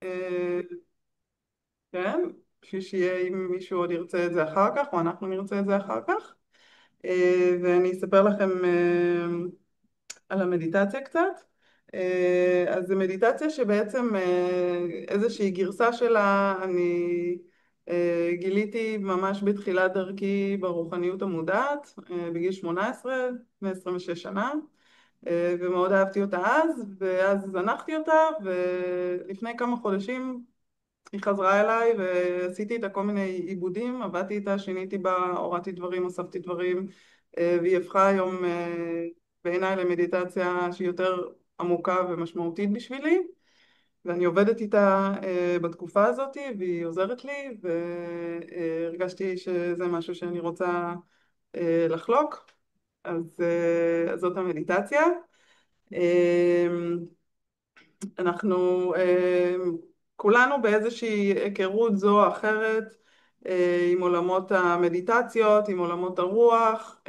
אה, כן, בשביל שיהיה אם מישהו עוד ירצה את זה אחר כך, או אנחנו נרצה את זה אחר כך. ואני אספר לכם על המדיטציה קצת. אז זו מדיטציה שבעצם איזושהי גרסה שלה אני גיליתי ממש בתחילת דרכי ברוחניות המודעת, בגיל 18, לפני 26 שנה, ומאוד אהבתי אותה אז, ואז זנחתי אותה, ולפני כמה חודשים היא חזרה אליי ועשיתי איתה כל מיני עיבודים, עבדתי איתה, שיניתי בה, הורדתי דברים, הוספתי דברים, והיא הפכה היום בעיניי למדיטציה שהיא יותר עמוקה ומשמעותית בשבילי, ואני עובדת איתה בתקופה הזאת והיא עוזרת לי, והרגשתי שזה משהו שאני רוצה לחלוק, אז זאת המדיטציה. אנחנו כולנו באיזושהי היכרות זו או אחרת עם עולמות המדיטציות, עם עולמות הרוח,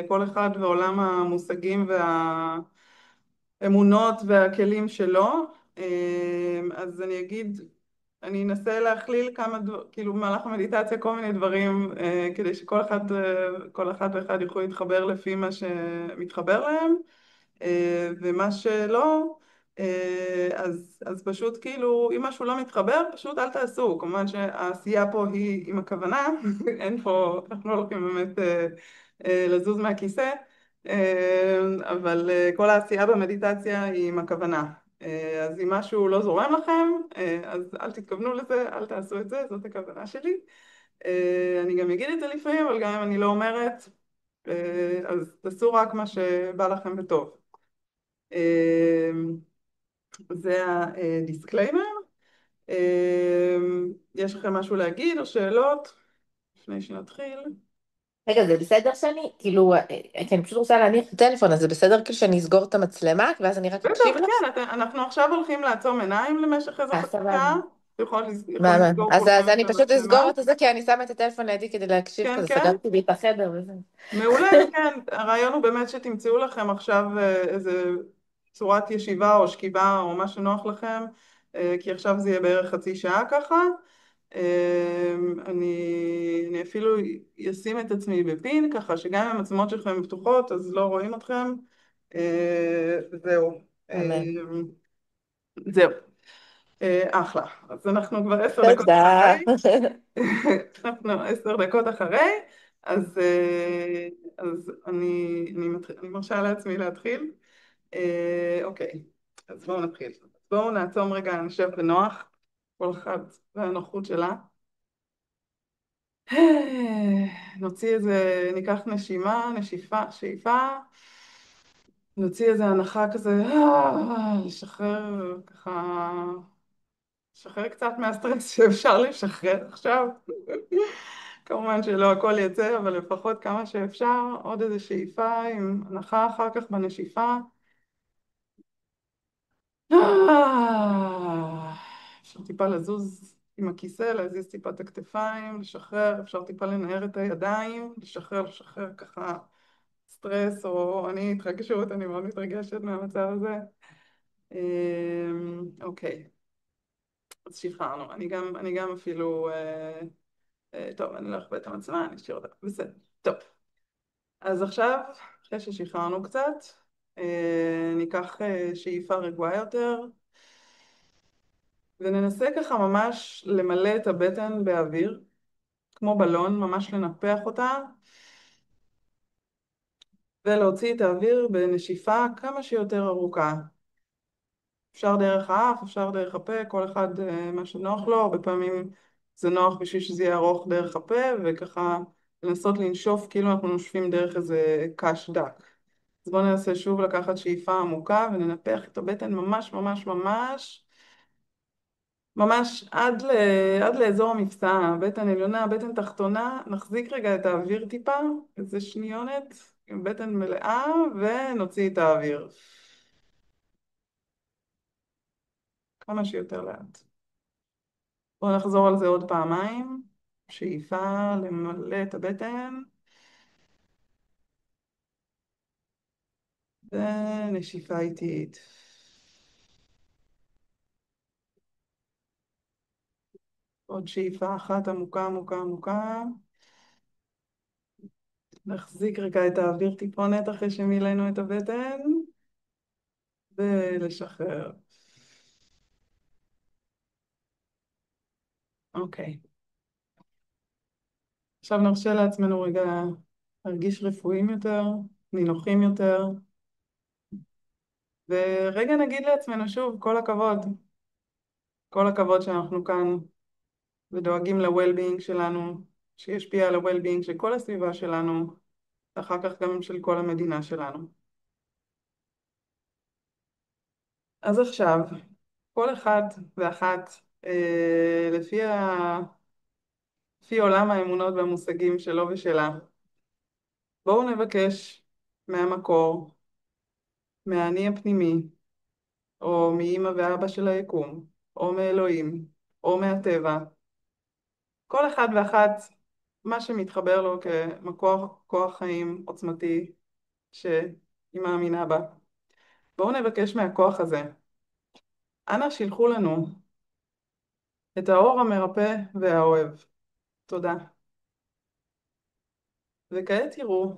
כל אחד ועולם המושגים והאמונות והכלים שלו. אז אני אגיד, אני אנסה להכליל כאילו במהלך המדיטציה כל מיני דברים כדי שכל אחד, כל אחד ואחד יוכלו להתחבר לפי מה שמתחבר להם. ומה שלא, אז פשוט כאילו, אם משהו לא מתחבר, פשוט אל תעשו. כמובן שהעשייה פה היא עם הכוונה, אין פה, אנחנו לא הולכים באמת לזוז מהכיסא, אבל כל העשייה במדיטציה היא עם הכוונה. אז אם משהו לא זורם לכם, אז אל תתכוונו לזה, אל תעשו את זה, זאת הכוונה שלי. אני גם אגיד את זה לפעמים, אבל גם אם אני לא אומרת, אז תעשו רק מה שבא לכם בטוב. זה הדיסקליימר. יש לכם משהו להגיד או שאלות לפני שנתחיל? רגע, זה בסדר שאני, כאילו, כי אני פשוט רוצה להניח את הטלפון, אז זה בסדר כאילו שאני אסגור את המצלמה, ואז אני רק בטח, אקשיב לך? כן, אנחנו עכשיו הולכים לעצום עיניים למשך איזו חצי סבבה. שעה. יכולים מהמם. לסגור אז כולכם אני את פשוט המצלמה. אסגור את זה, כי אני שמה את הטלפון לידי כדי להקשיב כן, כזה, כן. סגרתי לי את החדר וזה. מעולה, כן. הרעיון הוא באמת שתמצאו לכם עכשיו איזה צורת ישיבה או שכיבה או מה שנוח לכם, כי עכשיו זה יהיה בערך חצי שעה ככה. אני אפילו אשים את עצמי בפין, ככה שגם אם המצלמות שלכם פתוחות אז לא רואים אתכם. זהו. מהמם. זהו. אחלה. אז אנחנו כבר 10 דקות תודה. אחרי. אנחנו 10 דקות אחרי, אז, אז אני מרשה לעצמי להתחיל. אוקיי, אז בואו נתחיל. בואו נעצום רגע, נשב בנוח, כל אחד והנוחות שלה. נוציא איזה, ניקח נשימה, נשיפה, שאיפה, נוציא איזה הנחה כזה, לשחרר ככה, לשחרר קצת מהסטרס שאפשר לשחרר עכשיו. כמובן שלא הכל יצא, אבל לפחות כמה שאפשר, עוד איזה שאיפה עם הנחה אחר כך בנשיפה. אפשר טיפה לזוז עם הכיסא, להזיז טיפה את הכתפיים, לשחרר, אפשר טיפה לנער את הידיים, לשחרר ככה סטרס או אני התרגשות, אני מאוד מתרגשת מהמצב הזה. אוקיי, אז שחררנו. אני גם אפילו, טוב, אני לא אכבה את המצלמה, אני אשאיר אותה, בסדר. טוב, אז עכשיו, אחרי ששחררנו קצת, ניקח שאיפה רגועה יותר, וננסה ככה ממש למלא את הבטן באוויר, כמו בלון, ממש לנפח אותה, ולהוציא את האוויר בנשיפה כמה שיותר ארוכה. אפשר דרך האף, אפשר דרך הפה, כל אחד מה שנוח לו, הרבה פעמים זה נוח בשביל שזה יהיה ארוך דרך הפה, וככה לנסות לנשוף כאילו אנחנו נושפים דרך איזה קש דק. אז בואו ננסה שוב לקחת שאיפה עמוקה וננפח את הבטן ממש ממש ממש ממש עד לאזור המפסעה, בטן עליונה, בטן תחתונה, נחזיק רגע את האוויר טיפה, איזה שניונת, עם בטן מלאה, ונוציא את האוויר. כמה שיותר לאט. בואו נחזור על זה עוד פעמיים. שאיפה למלא את הבטן, ונשיפה איטית. עוד שאיפה אחת עמוקה עמוקה עמוקה. נחזיק רגע את האוויר טיפונת אחרי שמילאנו את הבטן, ולשחרר. אוקיי. עכשיו נרשה לעצמנו רגע להרגיש רפואיים יותר, נינוחים יותר, ורגע נגיד לעצמנו שוב, כל הכבוד. כל הכבוד שאנחנו כאן ודואגים ל-well-being שלנו, שישפיע על ה-well-being של כל הסביבה שלנו, ואחר כך גם של כל המדינה שלנו. אז עכשיו, כל אחד ואחת, לפי עולם האמונות והמושגים שלו ושלה, בואו נבקש מהמקור, מהאני הפנימי, או מאמא ואבא של היקום, או מאלוהים, או מהטבע, כל אחד ואחת, מה שמתחבר לו כמקור כוח חיים עוצמתי שהיא מאמינה בה. בואו נבקש מהכוח הזה. אנא שילחו לנו את האור המרפא והאוהב. תודה. וכעת תראו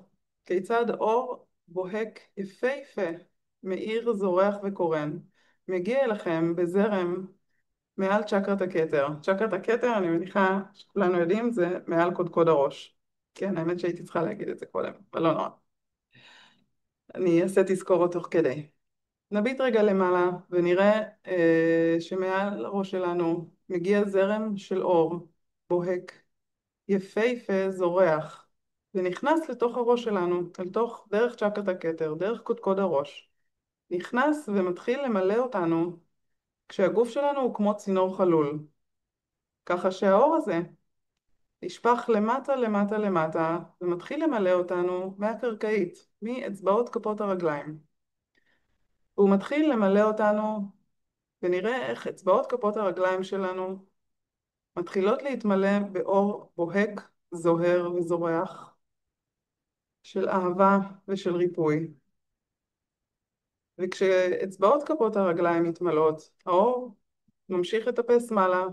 כיצד אור בוהק יפהפה, מאיר, זורח וקורן, מגיע אליכם בזרם מעל צ'קרת הכתר. צ'קרת הכתר, אני מניחה שכולנו יודעים, זה מעל קודקוד הראש. כן, האמת שהייתי צריכה להגיד את זה קודם, אבל לא נורא. אני אעשה תזכורת תוך כדי. נביט רגע למעלה ונראה שמעל הראש שלנו מגיע זרם של אור בוהק, יפהפה, זורח, ונכנס לתוך הראש שלנו, אל תוך, דרך צ'קרת הכתר, דרך קודקוד הראש. נכנס ומתחיל למלא אותנו כשהגוף שלנו הוא כמו צינור חלול. ככה שהאור הזה נשפך למטה למטה למטה ומתחיל למלא אותנו מהקרקעית, מאצבעות כפות הרגליים. והוא מתחיל למלא אותנו ונראה איך אצבעות כפות הרגליים שלנו מתחילות להתמלא באור בוהק, זוהר וזורח של אהבה ושל ריפוי. וכשאצבעות כפות הרגליים מתמלאות, האור ממשיך לטפס מעלה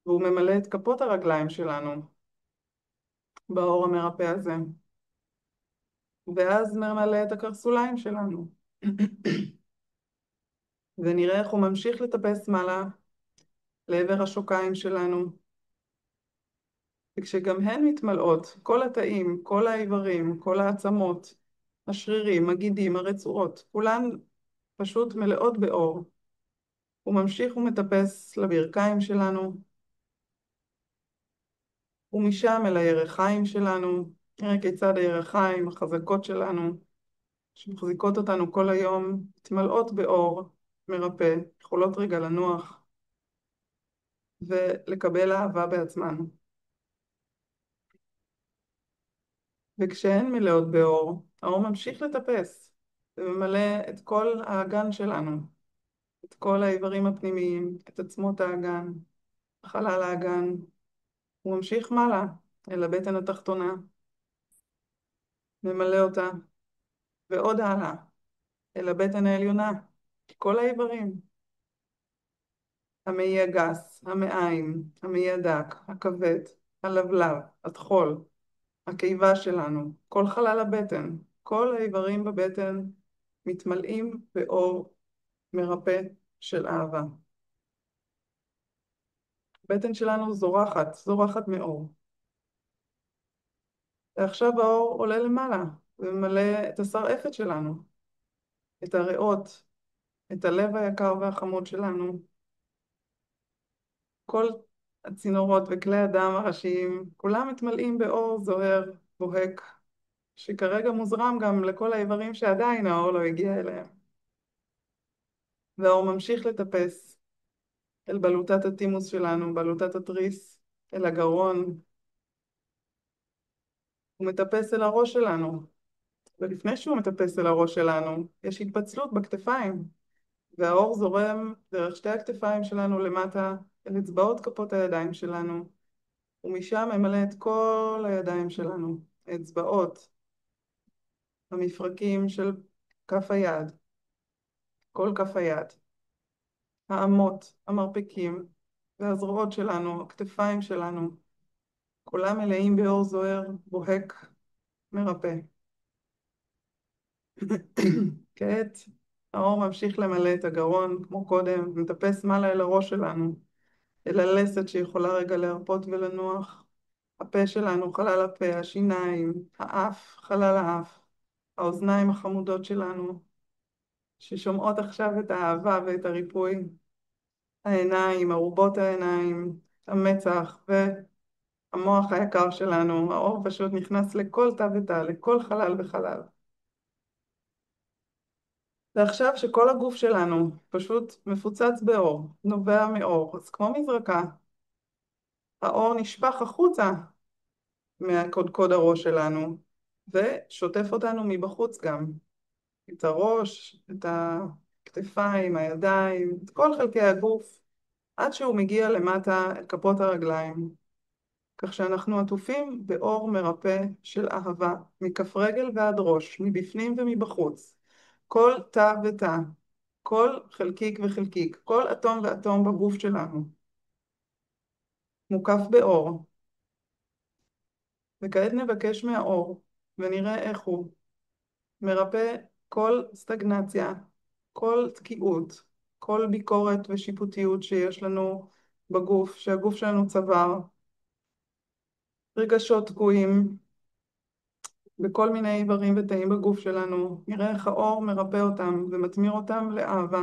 והוא ממלא את כפות הרגליים שלנו באור המרפא הזה. ואז ממלא את הקרסוליים שלנו. ונראה איך הוא ממשיך לטפס מעלה לעבר השוקיים שלנו. וכשגם הן מתמלאות, כל התאים, כל האיברים, כל העצמות, השרירים, הגידים, הרצועות, כולן פשוט מלאות באור. הוא ממשיך ומטפס לברכיים שלנו, ומשם אל הירכיים שלנו. נראה כיצד הירכיים החזקות שלנו, שמחזיקות אותנו כל היום, מתמלאות באור מרפא, יכולות רגע לנוח ולקבל אהבה בעצמן. וכשהן מלאות באור, האור ממשיך לטפס וממלא את כל האגן שלנו, את כל האיברים הפנימיים, את עצמות האגן, חלל האגן. הוא ממשיך מעלה אל הבטן התחתונה, ממלא אותה, ועוד הלאה אל הבטן העליונה, כל האיברים, המעי הגס, המעיים, המעי הדק, הכבד, הלבלב, הטחול, הקיבה שלנו, כל חלל הבטן, כל האיברים בבטן מתמלאים באור מרפא של אהבה. הבטן שלנו זורחת, זורחת מאור. ועכשיו האור עולה למעלה וממלא את השרעפת שלנו, את הריאות, את הלב היקר והחמוד שלנו. כל הצינורות וכלי הדם הראשיים, כולם מתמלאים באור זוהר, בוהק, שכרגע מוזרם גם לכל האיברים שעדיין האור לא הגיע אליהם. והאור ממשיך לטפס אל בלוטת התימוס שלנו, בלוטת התריס, אל הגרון. הוא מטפס אל הראש שלנו, ולפני שהוא מטפס אל הראש שלנו, יש התפצלות בכתפיים, והאור זורם דרך שתי הכתפיים שלנו למטה, אל אצבעות כפות הידיים שלנו, ומשם ממלא את כל הידיים שלנו, האצבעות, המפרקים של כף היד, כל כף היד, האמות, המרפקים, והזרועות שלנו, הכתפיים שלנו, כולם מלאים באור זוהר, בוהק, מרפא. כעת האור ממשיך למלא את הגרון כמו קודם, מטפס מעלה אל הראש שלנו, אל הלסת שיכולה רגע להרפות ולנוח. הפה שלנו, חלל הפה, השיניים, האף, חלל האף, האוזניים החמודות שלנו, ששומעות עכשיו את האהבה ואת הריפוי, העיניים, ארובות העיניים, המצח והמוח היקר שלנו, האור פשוט נכנס לכל תא ותא, לכל חלל וחלל. ועכשיו שכל הגוף שלנו פשוט מפוצץ באור, נובע מאור, אז כמו מזרקה, האור נשפך החוצה מהקודקוד הראש שלנו, ושוטף אותנו מבחוץ גם, את הראש, את הכתפיים, הידיים, את כל חלקי הגוף, עד שהוא מגיע למטה אל כפות הרגליים, כך שאנחנו עטופים באור מרפא של אהבה, מכף רגל ועד ראש, מבפנים ומבחוץ, כל תא ותא, כל חלקיק וחלקיק, כל אטום ואטום בגוף שלנו, מוקף באור. וכעת נבקש מהאור, ונראה איך הוא מרפא כל סטגנציה, כל תקיעות, כל ביקורת ושיפוטיות שיש לנו בגוף, שהגוף שלנו צבר, רגשות תקועים בכל מיני איברים ותאים בגוף שלנו. נראה איך האור מרפא אותם ומתמיר אותם לאהבה,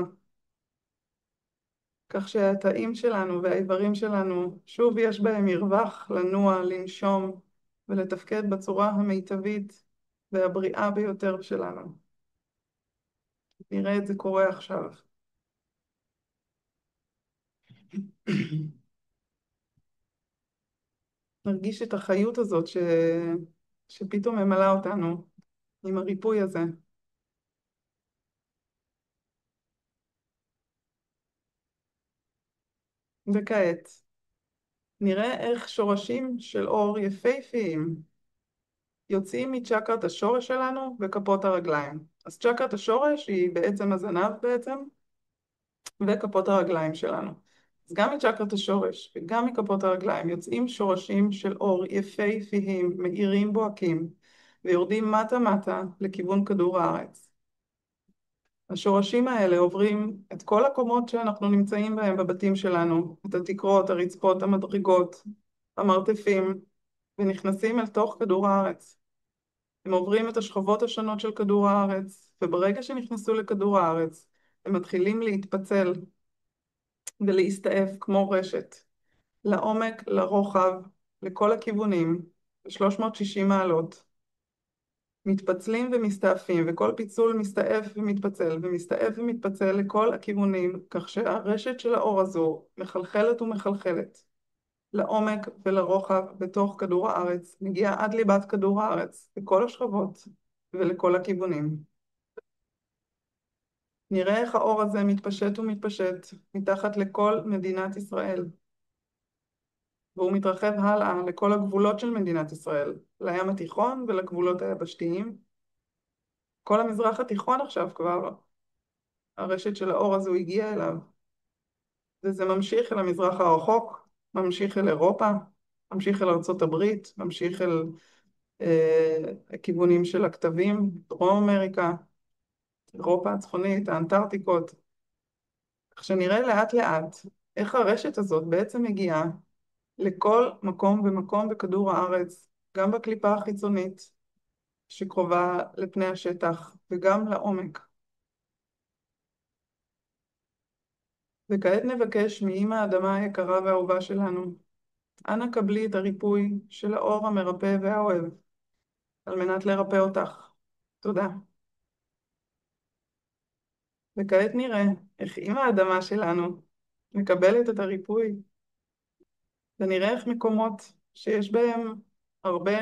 כך שהתאים שלנו והאיברים שלנו שוב יש בהם מרווח לנוע, לנשום ולתפקד בצורה המיטבית והבריאה ביותר שלנו. נראה את זה קורה עכשיו. נרגיש את החיות הזאת שפתאום ממלאה אותנו עם הריפוי הזה. וכעת נראה איך שורשים של אור יפהפיים יוצאים מצ'קרת השורש שלנו וכפות הרגליים. אז צ'קרת השורש היא בעצם הזנב בעצם, וכפות הרגליים שלנו. אז גם מצ'קרת השורש וגם מכפות הרגליים יוצאים שורשים של אור יפהפיים, מאירים בוהקים, ויורדים מטה מטה לכיוון כדור הארץ. השורשים האלה עוברים את כל הקומות שאנחנו נמצאים בהם בבתים שלנו, את התקרות, הרצפות, המדרגות, המרתפים, ונכנסים אל תוך כדור הארץ. הם עוברים את השכבות השונות של כדור הארץ, וברגע שנכנסו לכדור הארץ, הם מתחילים להתפצל ולהסתעף כמו רשת, לעומק, לרוחב, לכל הכיוונים, ב-360 מעלות. מתפצלים ומסתעפים, וכל פיצול מסתעף ומתפצל, ומסתעף ומתפצל לכל הכיוונים, כך שהרשת של האור הזו מחלחלת ומחלחלת לעומק ולרוחב בתוך כדור הארץ, מגיעה עד ליבת כדור הארץ, לכל השכבות ולכל הכיוונים. נראה איך האור הזה מתפשט ומתפשט מתחת לכל מדינת ישראל, והוא מתרחב הלאה לכל הגבולות של מדינת ישראל, לים התיכון ולגבולות היבשתיים. כל המזרח התיכון עכשיו כבר, הרשת של האור הזו הגיעה אליו, וזה ממשיך אל המזרח הרחוק, ממשיך אל אירופה, ממשיך אל ארצות הברית, ממשיך אל הכיוונים של הכתבים, דרום אמריקה, אירופה הצפונית, האנטארקטיקות. כך שנראה לאט לאט איך הרשת הזאת בעצם מגיעה לכל מקום ומקום בכדור הארץ, גם בקליפה החיצונית שקרובה לפני השטח וגם לעומק. וכעת נבקש מאמא האדמה היקרה והאהובה שלנו, אנא קבלי את הריפוי של האור המרפא והאוהב, על מנת לרפא אותך. תודה. וכעת נראה איך אמא האדמה שלנו מקבלת את הריפוי, ונראה איך מקומות שיש בהם הרבה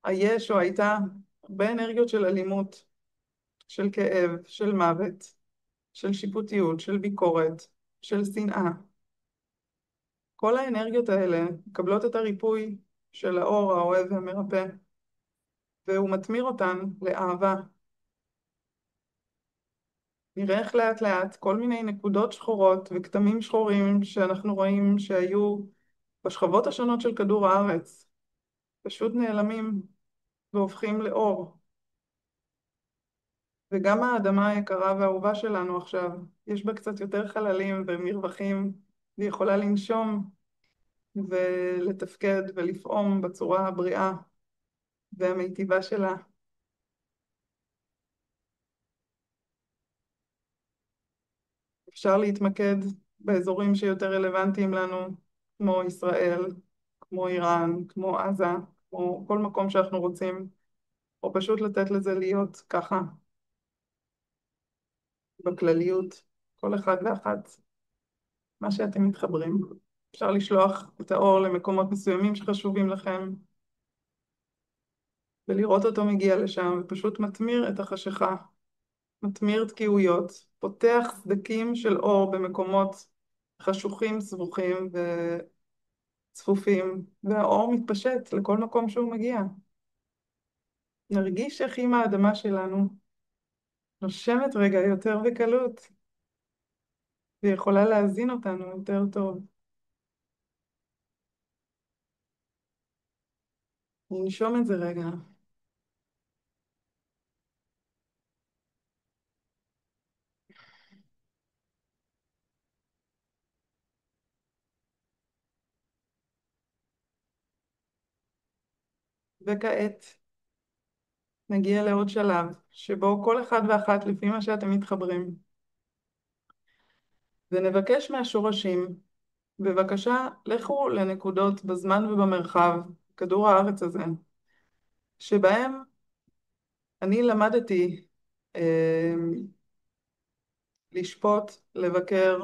היש או הייתה, הרבה אנרגיות של אלימות, של כאב, של מוות, של שיפוטיות, של ביקורת, של שנאה. כל האנרגיות האלה מקבלות את הריפוי של האור האוהב והמרפא, והוא מתמיר אותן לאהבה. נראה איך לאט לאט כל מיני נקודות שחורות וכתמים שחורים שאנחנו רואים שהיו בשכבות השונות של כדור הארץ, פשוט נעלמים והופכים לאור. וגם האדמה היקרה והאהובה שלנו עכשיו, יש בה קצת יותר חללים ומרווחים, והיא יכולה לנשום ולתפקד ולפעום בצורה הבריאה והמיטיבה שלה. אפשר להתמקד באזורים שיותר רלוונטיים לנו, כמו ישראל, כמו איראן, כמו עזה, כמו כל מקום שאנחנו רוצים, או פשוט לתת לזה להיות ככה, בכלליות, כל אחד ואחת, מה שאתם מתחברים. אפשר לשלוח את האור למקומות מסוימים שחשובים לכם, ולראות אותו מגיע לשם, ופשוט מתמיר את החשיכה, מתמיר תקיעויות, פותח סדקים של אור במקומות חשוכים, סבוכים וצפופים, והאור מתפשט לכל מקום שהוא מגיע. נרגיש איך עם האדמה שלנו נושמת רגע יותר בקלות, ויכולה להזין אותנו יותר טוב. ננשום את זה רגע, וכעת נגיע לעוד שלב, שבו כל אחד ואחת לפי מה שאתם מתחברים, ונבקש מהשורשים, בבקשה לכו לנקודות בזמן ובמרחב, כדור הארץ הזה, שבהם אני למדתי אה, לשפוט, לבקר,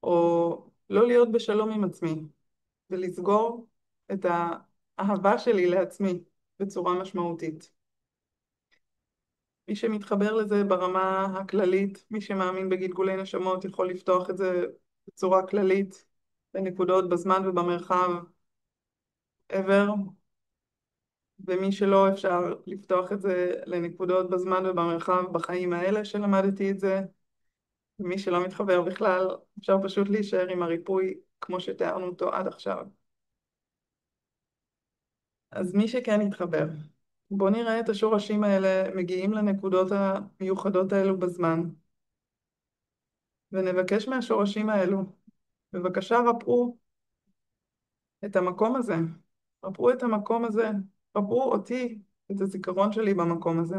או לא להיות בשלום עם עצמי, ולסגור את האהבה שלי לעצמי בצורה משמעותית. מי שמתחבר לזה ברמה הכללית, מי שמאמין בגלגולי נשמות, יכול לפתוח את זה בצורה כללית, בנקודות בזמן ובמרחב, ever, ומי שלא, אפשר לפתוח את זה לנקודות בזמן ובמרחב בחיים האלה שלמדתי את זה, ומי שלא מתחבר בכלל, אפשר פשוט להישאר עם הריפוי כמו שתיארנו אותו עד עכשיו. אז מי שכן יתחבר, בואו נראה את השורשים האלה מגיעים לנקודות המיוחדות האלו בזמן, ונבקש מהשורשים האלו, בבקשה רפאו את המקום הזה, רפאו את המקום הזה, רפאו אותי, את הזיכרון שלי במקום הזה.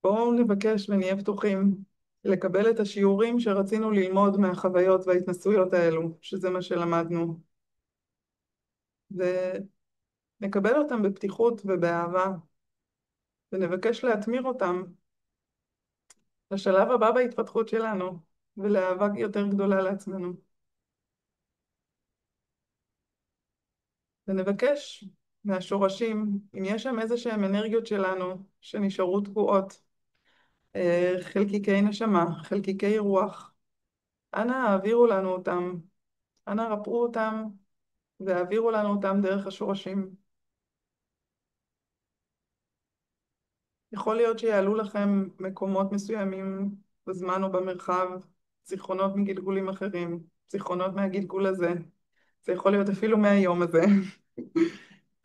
בואו נבקש ונהיה פתוחים לקבל את השיעורים שרצינו ללמוד מהחוויות וההתנסויות האלו, שזה מה שלמדנו, ונקבל אותם בפתיחות ובאהבה, ונבקש להתמיר אותם לשלב הבא בהתפתחות שלנו, ולאהבה יותר גדולה לעצמנו. ונבקש מהשורשים, אם יש שם איזה שהם אנרגיות שלנו שנשארו תקועות, חלקיקי נשמה, חלקיקי רוח, אנא העבירו לנו אותם, אנא רפאו אותם והעבירו לנו אותם דרך השורשים. יכול להיות שיעלו לכם מקומות מסוימים בזמן או במרחב, זיכרונות מגלגולים אחרים, זיכרונות מהגלגול הזה, זה יכול להיות אפילו מהיום הזה.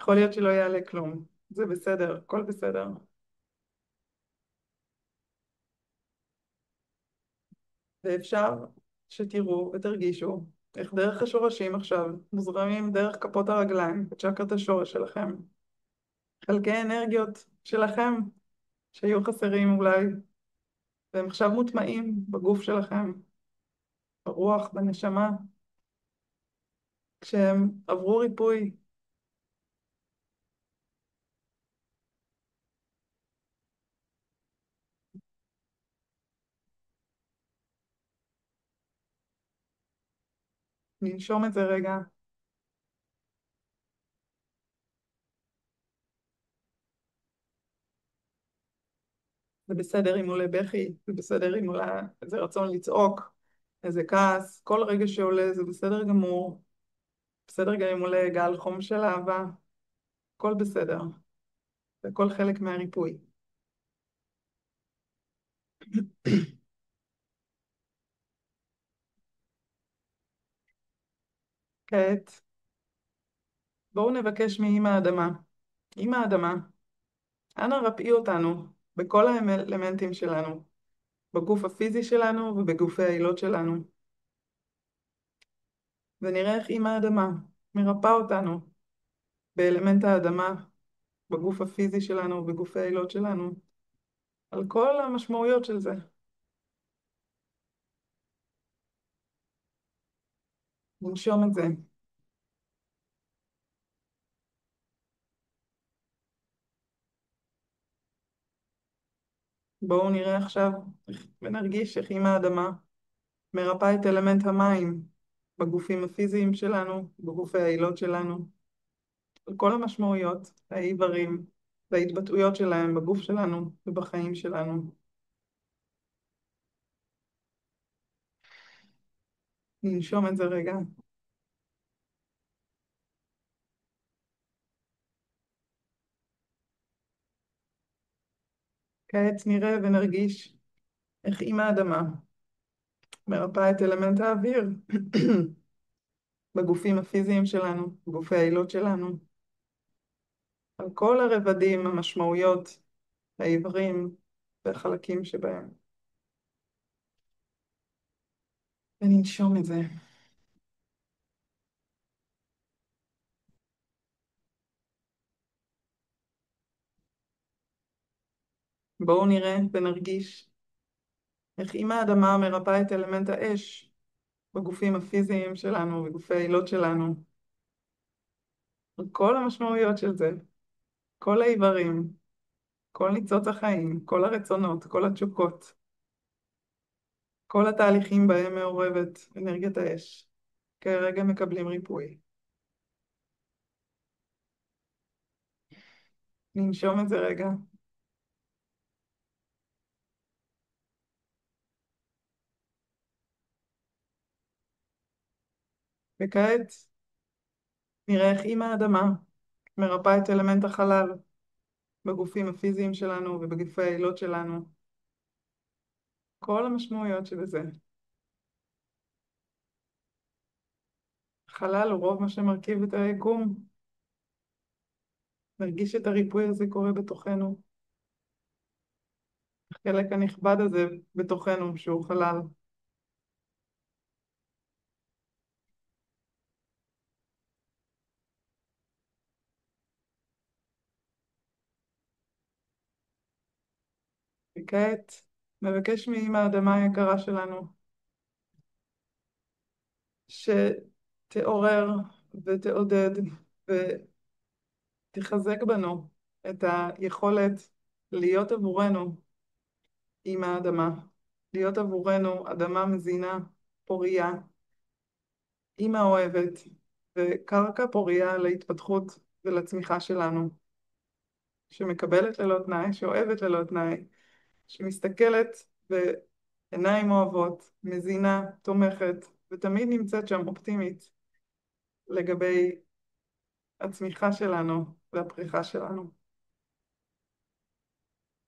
יכול להיות שלא יעלה כלום, זה בסדר, הכל בסדר. ואפשר שתראו ותרגישו איך דרך השורשים עכשיו מוזרמים דרך כפות הרגליים וצ'קרת השורש שלכם, חלקי אנרגיות שלכם שהיו חסרים אולי, והם עכשיו מוטמעים בגוף שלכם, ברוח, בנשמה, כשהם עברו ריפוי. ננשום את זה רגע. זה בסדר אם עולה בכי, זה בסדר אם עולה איזה רצון לצעוק, איזה כעס, כל רגע שעולה זה בסדר גמור, בסדר גם אם עולה גל חום של אהבה, הכל בסדר, זה הכל חלק מהריפוי. כעת בואו נבקש מאמא האדמה. אמא האדמה, אנא רפאי אותנו בכל האלמנטים שלנו, בגוף הפיזי שלנו ובגופי העילות שלנו, ונראה איך אמא האדמה מרפאה אותנו באלמנט האדמה, בגוף הפיזי שלנו ובגופי העילות שלנו, על כל המשמעויות של זה. ננשום את זה. בואו נראה עכשיו ונרגיש איך אמא האדמה מרפאה את אלמנט המים בגופים הפיזיים שלנו, בגופי העילות שלנו, על כל המשמעויות, האיברים וההתבטאויות שלהם בגוף שלנו ובחיים שלנו. ננשום את זה רגע. כעת נראה ונרגיש איך אמא האדמה מרפאה את אלמנט האוויר בגופים הפיזיים שלנו, בגופי העילות שלנו, על כל הרבדים, המשמעויות, האיברים והחלקים שבהם. וננשום את זה. בואו נראה ונרגיש איך אמא האדמה מרפאה את אלמנט האש בגופים הפיזיים שלנו, בגופי העילות שלנו, על כל המשמעויות של זה, כל האיברים, כל ניצוץ החיים, כל הרצונות, כל התשוקות, כל התהליכים בהם מעורבת אנרגיית האש, כרגע מקבלים ריפוי. ננשום את זה רגע. וכעת נראה איך אמא האדמה מרפאה את אלמנט החלל בגופים הפיזיים שלנו ובגופי העילות שלנו, כל המשמעויות שבזה. חלל הוא רוב מה שמרכיב את היקום. נרגיש את הריפוי הזה קורה בתוכנו, החלק הנכבד הזה בתוכנו שהוא חלל. וכעת מבקש מאמא האדמה היקרה שלנו שתעורר ותעודד ותחזק בנו את היכולת להיות עבורנו אמא האדמה, להיות עבורנו אדמה מזינה, פורייה, אמא אוהבת וקרקע פורייה להתפתחות ולצמיחה שלנו, שמקבלת ללא תנאי, שאוהבת ללא תנאי, שמסתכלת בעיניים אוהבות, מזינה, תומכת, ותמיד נמצאת שם אופטימית לגבי הצמיחה שלנו והפריחה שלנו.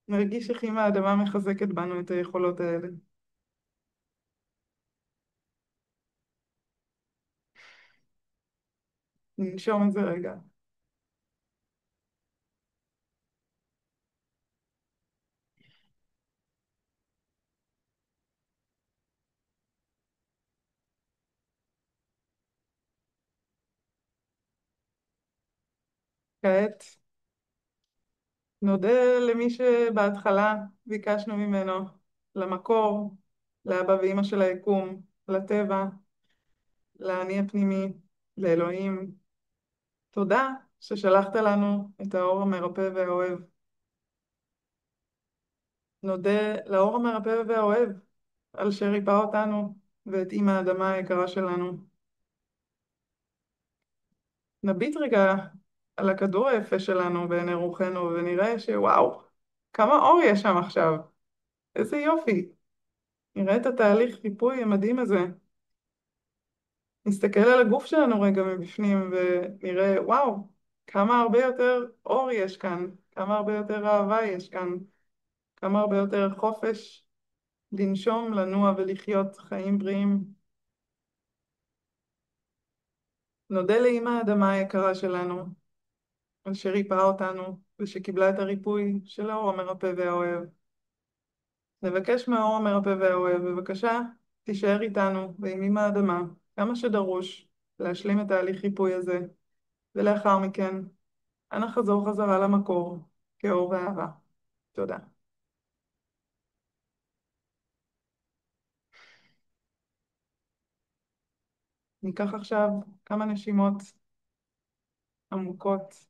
נרגיש איך אם האדמה מחזקת בנו את היכולות האלה. ננשום את זה רגע. כעת נודה למי שבהתחלה ביקשנו ממנו, למקור, לאבא ואמא של היקום, לטבע, לאני הפנימי, לאלוהים. תודה ששלחת לנו את האור המרפא והאוהב. נודה לאור המרפא והאוהב על שריפא אותנו ואת אמא האדמה היקרה שלנו. נביט רגע על הכדור היפה שלנו בעיני רוחנו ונראה שוואו, כמה אור יש שם עכשיו. איזה יופי. נראה את התהליך ריפוי המדהים הזה. נסתכל על הגוף שלנו רגע מבפנים ונראה וואו, כמה הרבה יותר אור יש כאן, כמה הרבה יותר אהבה יש כאן, כמה הרבה יותר חופש לנשום, לנוע ולחיות חיים בריאים. נודה לאמא האדמה היקרה שלנו, אשר ריפאה אותנו, ושקיבלה את הריפוי של האור המרפא והאוהב. נבקש מהאור המרפא והאוהב, בבקשה, תישאר איתנו ועם אמא האדמה, כמה שדרוש, להשלים את תהליך ריפוי הזה, ולאחר מכן, אנא חזור חזרה למקור, כאור ואהבה. תודה. ניקח עכשיו כמה נשימות עמוקות,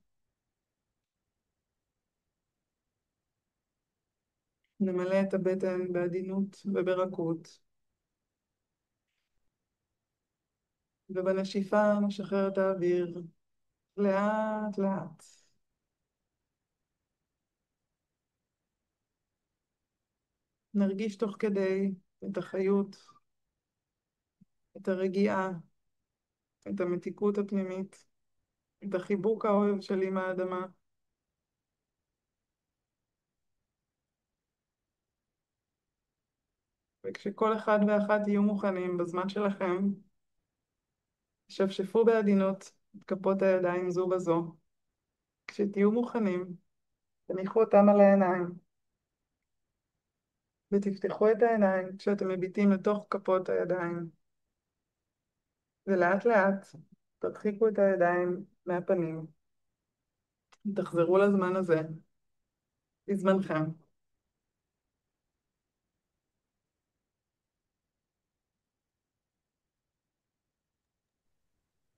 נמלא את הבטן בעדינות וברכות, ובנשיפה נשחרר את האוויר לאט לאט. נרגיש תוך כדי את החיות, את הרגיעה, את המתיקות הפנימית, את החיבוק האוהב של אמא האדמה. וכשכל אחד ואחת יהיו מוכנים בזמן שלכם, שפשפו בעדינות את כפות הידיים זו בזו. כשתהיו מוכנים, תניחו אותם על העיניים, ותפתחו את העיניים כשאתם מביטים לתוך כפות הידיים. ולאט לאט תרחיקו את הידיים מהפנים. תחזרו לזמן הזה, בזמנכם.